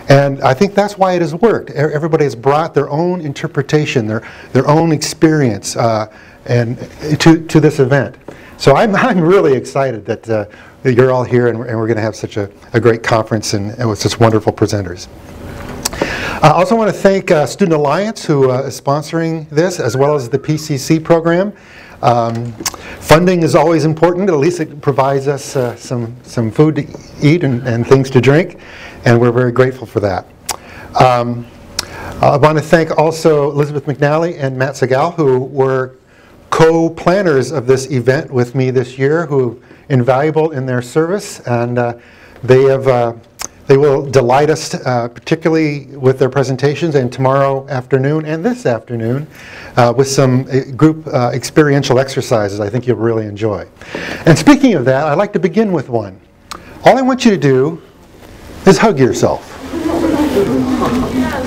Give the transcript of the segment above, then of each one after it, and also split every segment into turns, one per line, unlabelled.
And I think that's why it has worked. Everybody has brought their own interpretation, their own experience and to this event. So I'm really excited that you're all here and we're going to have such a great conference and with such wonderful presenters. I also want to thank Student Alliance, who is sponsoring this, as well as the PCC program. Funding is always important. At least it provides us some food to eat and things to drink, and we're very grateful for that. I want to thank also Elizabeth McNally and Matt Segal, who were co-planners of this event with me this year, who are invaluable in their service, and they will delight us, particularly with their presentations, and tomorrow afternoon and this afternoon with some group experiential exercises I think you'll really enjoy. And speaking of that, I'd like to begin with one. All I want you to do is hug yourself.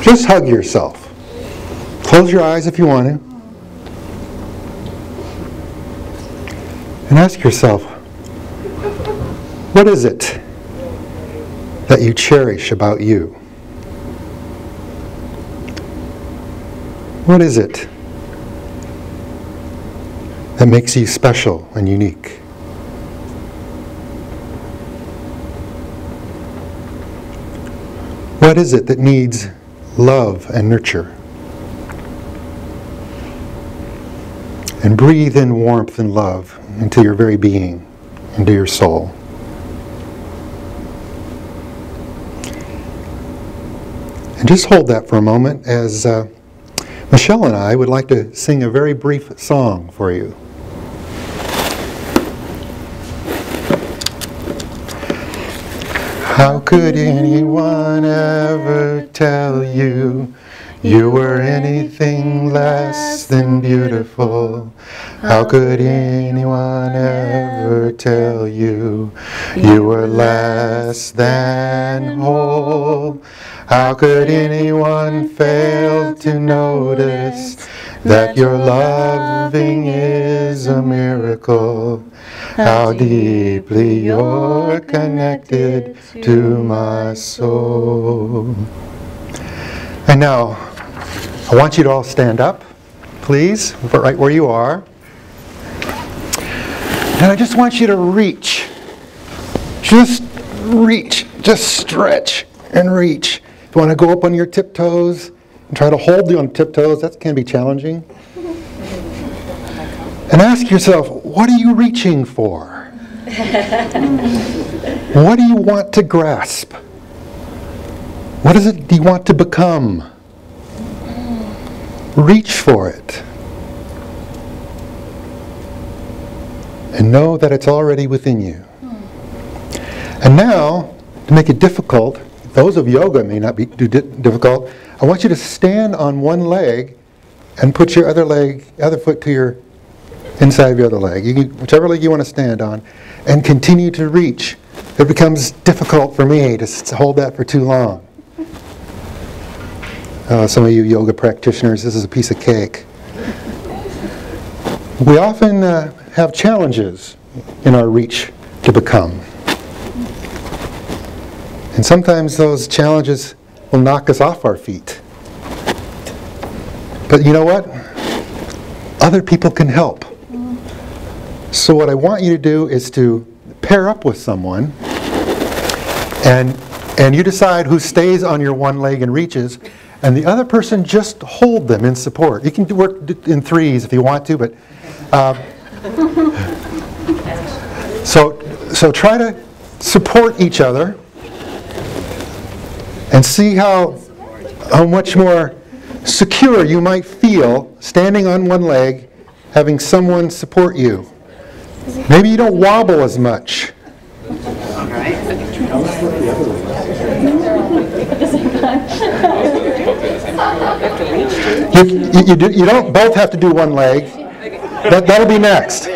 Just hug yourself. Close your eyes if you want to. And ask yourself, what is it that you cherish about you? What is it that makes you special and unique? What is it that needs love and nurture? And breathe in warmth and love into your very being, into your soul. And just hold that for a moment as Michelle and I would like to sing a very brief song for you. How could anyone ever tell you you were anything less than beautiful? How could anyone ever tell you you were less than whole? How could anyone fail to notice that your loving is a miracle? How deeply you're connected to my soul. And now, I want you to all stand up, please, right where you are. And I just want you to reach. Just reach. Just stretch and reach. If you want to go up on your tiptoes and try to hold you on tiptoes, that can be challenging. And ask yourself, what are you reaching for? What do you want to grasp? What is it do you want to become? Reach for it. And know that it's already within you. And now, to make it difficult, those of yoga may not be too difficult, I want you to stand on one leg and put your other foot to your inside of your other leg. Whichever leg you want to stand on, and continue to reach. It becomes difficult for me to hold that for too long. Some of you yoga practitioners, this is a piece of cake. We often have challenges in our reach to become. And sometimes those challenges will knock us off our feet. But you know what? Other people can help. So what I want you to do is to pair up with someone, and you decide who stays on your one leg and reaches, and the other person just hold them in support. You can work in threes if you want to, but so try to support each other and see how much more secure you might feel standing on one leg, having someone support you. Maybe you don't wobble as much. You don't both have to do one leg. That'll be next.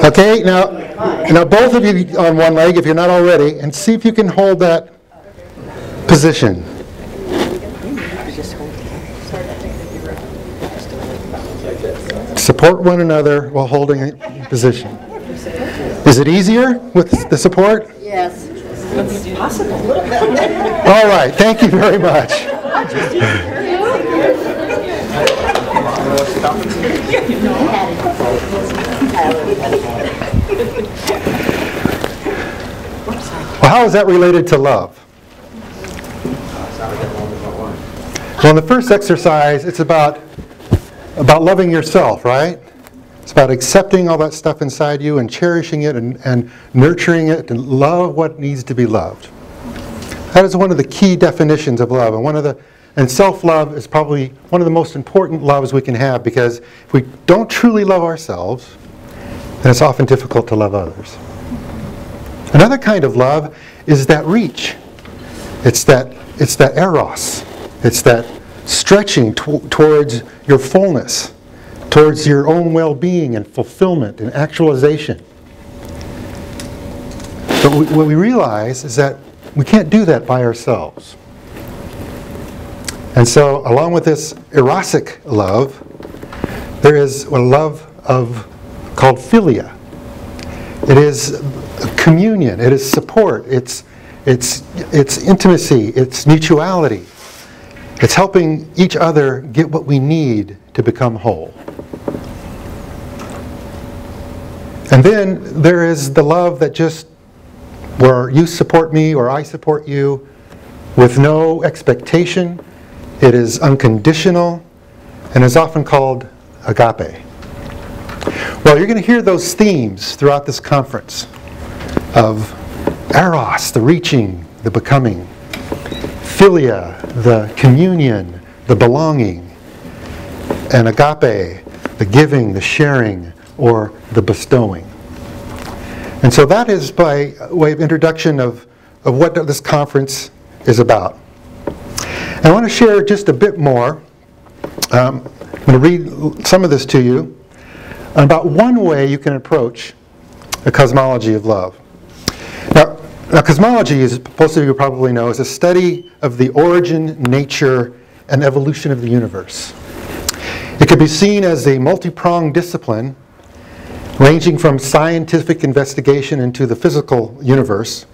Okay, now both of you on one leg, if you're not already, and see if you can hold that position. Support one another while holding a position. Is it easier with the support?
Yes. It's possible.
All right, thank you very much. Well, how is that related to love? Well, in the first exercise, it's about loving yourself, right? It's about accepting all that stuff inside you and cherishing it and nurturing it and love what needs to be loved. That is one of the key definitions of love, and self-love is probably one of the most important loves we can have, because if we don't truly love ourselves, then it's often difficult to love others. Another kind of love is that reach. It's that eros. It's that stretching towards your fullness, towards your own well-being and fulfillment and actualization. But what we realize is that we can't do that by ourselves. And so, along with this erosic love, there is a love called philia. It is communion. It is support. It's intimacy. It's mutuality. It's helping each other get what we need to become whole. And then there is the love that just, where you support me or I support you with no expectation. It is unconditional and is often called agape. Well, you're going to hear those themes throughout this conference of eros, the reaching, the becoming, philia, the communion, the belonging, and agape, the giving, the sharing, or the bestowing. And so that is by way of introduction of what this conference is about. And I want to share just a bit more. I'm going to read some of this to you about one way you can approach a cosmology of love. Now, cosmology, as most of you probably know, is a study of the origin, nature, and evolution of the universe. It could be seen as a multi-pronged discipline ranging from scientific investigation into the physical universe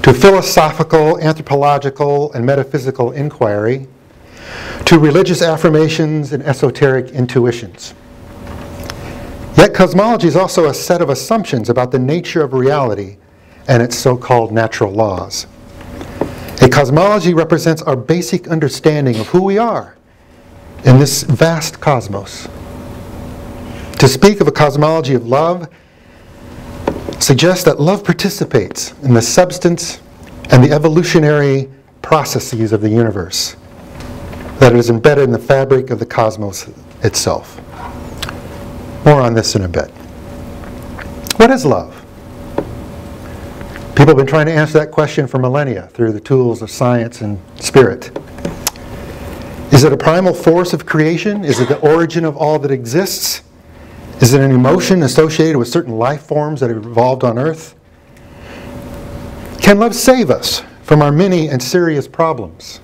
to philosophical, anthropological, and metaphysical inquiry to religious affirmations and esoteric intuitions. Yet cosmology is also a set of assumptions about the nature of reality and its so-called natural laws. A cosmology represents our basic understanding of who we are in this vast cosmos. To speak of a cosmology of love suggests that love participates in the substance and the evolutionary processes of the universe, that it is embedded in the fabric of the cosmos itself. More on this in a bit. What is love? People have been trying to answer that question for millennia through the tools of science and spirit. Is it a primal force of creation? Is it the origin of all that exists? Is it an emotion associated with certain life forms that have evolved on Earth? Can love save us from our many and serious problems?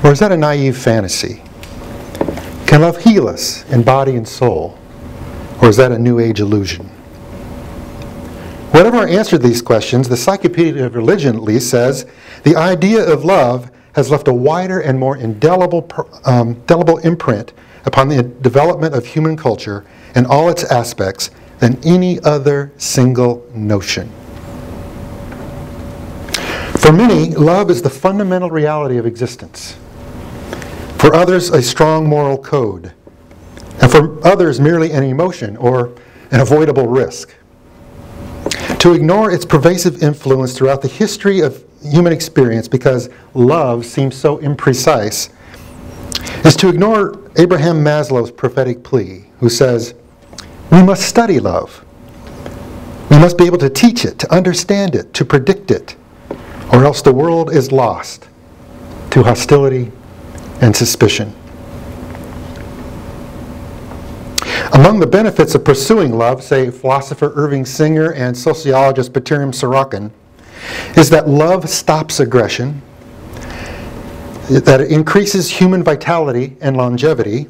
Or is that a naive fantasy? Can love heal us in body and soul? Or is that a New Age illusion? Whatever our answer to these questions, the Encyclopedia of Religion at least says the idea of love has left a wider and more indelible imprint upon the development of human culture in all its aspects than any other single notion. For many, love is the fundamental reality of existence. For others, a strong moral code. And for others, merely an emotion or an avoidable risk. To ignore its pervasive influence throughout the history of human experience because love seems so imprecise is to ignore Abraham Maslow's prophetic plea, who says, we must study love. We must be able to teach it, to understand it, to predict it, or else the world is lost to hostility and suspicion. Among the benefits of pursuing love, say philosopher Irving Singer and sociologist Batirim Sorokin, is that love stops aggression, that it increases human vitality and longevity,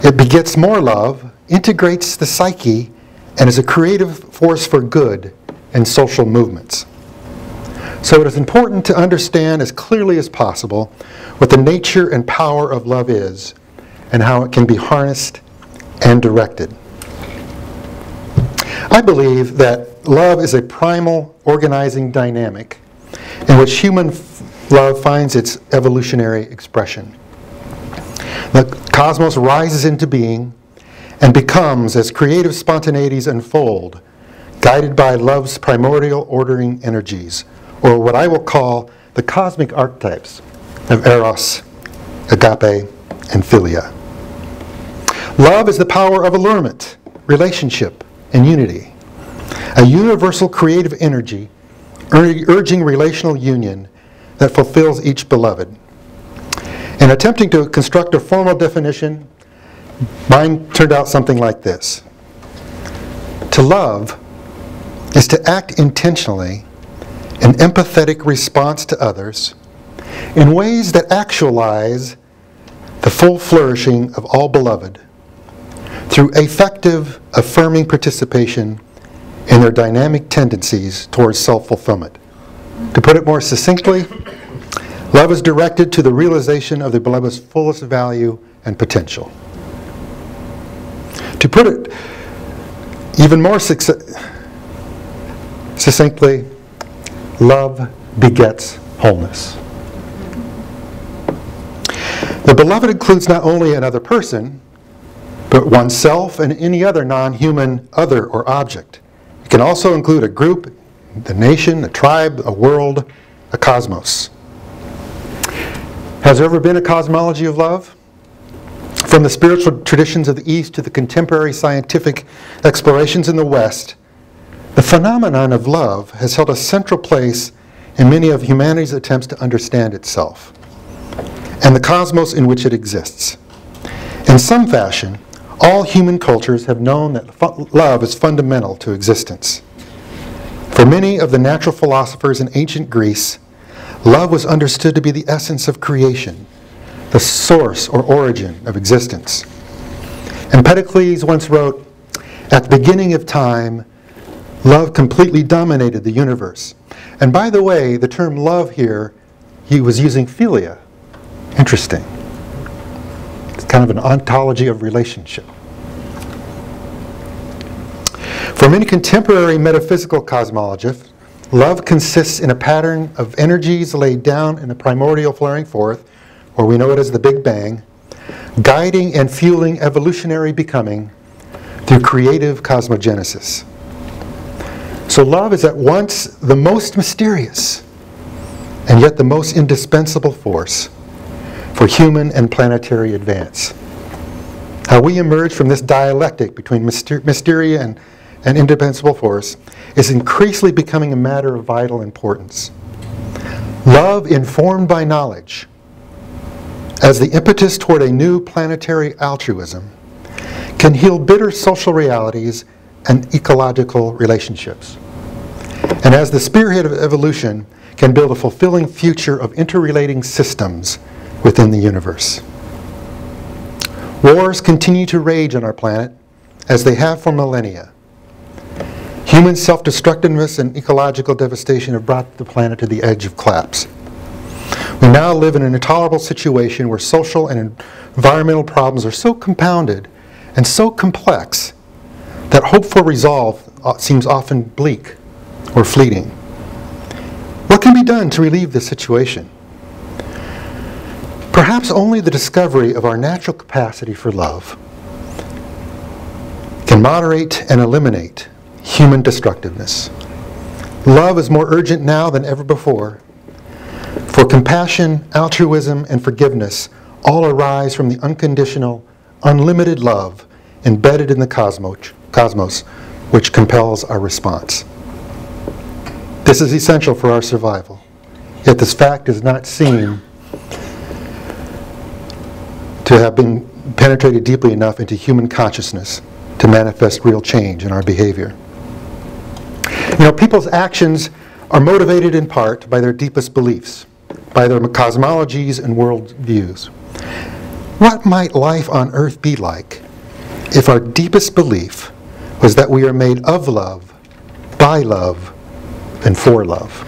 It begets more love, integrates the psyche, and is a creative force for good in social movements. So it is important to understand as clearly as possible what the nature and power of love is and how it can be harnessed and directed. I believe that love is a primal organizing dynamic in which human love finds its evolutionary expression. The cosmos rises into being and becomes as creative spontaneities unfold, guided by love's primordial ordering energies, or what I will call the cosmic archetypes of Eros, agape, and philia. Love is the power of allurement, relationship, and unity, a universal creative energy urging relational union that fulfills each beloved. In attempting to construct a formal definition, mine turned out something like this. To love is to act intentionally in empathetic response to others in ways that actualize the full flourishing of all beloved through effective, affirming participation in their dynamic tendencies towards self-fulfillment. To put it more succinctly, love is directed to the realization of the beloved's fullest value and potential. To put it even more succinctly, love begets wholeness. The beloved includes not only another person, but oneself and any other non-human other or object. It can also include a group, the nation, a tribe, a world, a cosmos. Has there ever been a cosmology of love? From the spiritual traditions of the East to the contemporary scientific explorations in the West, the phenomenon of love has held a central place in many of humanity's attempts to understand itself and the cosmos in which it exists. In some fashion, all human cultures have known that love is fundamental to existence. For many of the natural philosophers in ancient Greece, love was understood to be the essence of creation, the source or origin of existence. Empedocles once wrote, "At the beginning of time, love completely dominated the universe." And by the way, the term love here, he was using philia. Interesting. It's kind of an ontology of relationship. For many contemporary metaphysical cosmologists, love consists in a pattern of energies laid down in the primordial flaring forth, or we know it as the Big Bang, guiding and fueling evolutionary becoming through creative cosmogenesis. So love is at once the most mysterious and yet the most indispensable force for human and planetary advance. How we emerge from this dialectic between mystery and indispensable force is increasingly becoming a matter of vital importance. Love informed by knowledge, as the impetus toward a new planetary altruism, can heal bitter social realities and ecological relationships. And as the spearhead of evolution, can build a fulfilling future of interrelating systems within the universe. Wars continue to rage on our planet, as they have for millennia. Human self-destructiveness and ecological devastation have brought the planet to the edge of collapse. We now live in an intolerable situation where social and environmental problems are so compounded and so complex that hope for resolve seems often bleak or fleeting. What can be done to relieve this situation? Perhaps only the discovery of our natural capacity for love can moderate and eliminate human destructiveness. Love is more urgent now than ever before, for compassion, altruism, and forgiveness all arise from the unconditional, unlimited love embedded in the cosmos, which compels our response. This is essential for our survival, yet this fact does not seem to have been penetrated deeply enough into human consciousness to manifest real change in our behavior. You know, people's actions are motivated in part by their deepest beliefs, by their cosmologies and worldviews. What might life on earth be like if our deepest belief was that we are made of love, by love, and for love?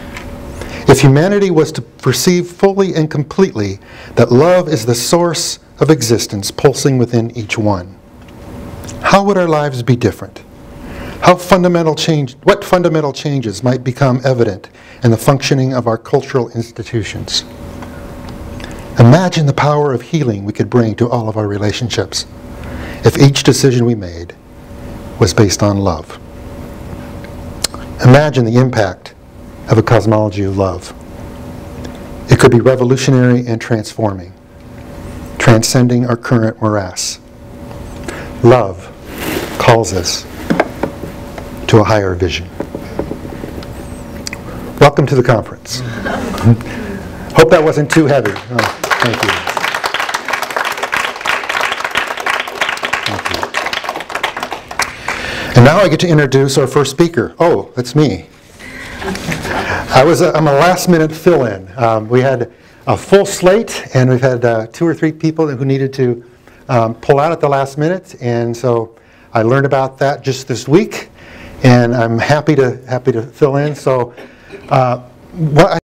If humanity was to perceive fully and completely that love is the source of existence pulsing within each one, how would our lives be different? What fundamental changes might become evident in the functioning of our cultural institutions? Imagine the power of healing we could bring to all of our relationships if each decision we made was based on love. Imagine the impact of a cosmology of love. It could be revolutionary and transforming, transcending our current morass. Love calls us to a higher vision. Welcome to the conference. Hope that wasn't too heavy. Oh, thank you. And now I get to introduce our first speaker. Oh, that's me. I'm a last-minute fill-in. We had a full slate, and we've had 2 or 3 people who needed to pull out at the last minute, and so I learned about that just this week, and I'm happy to fill in. So what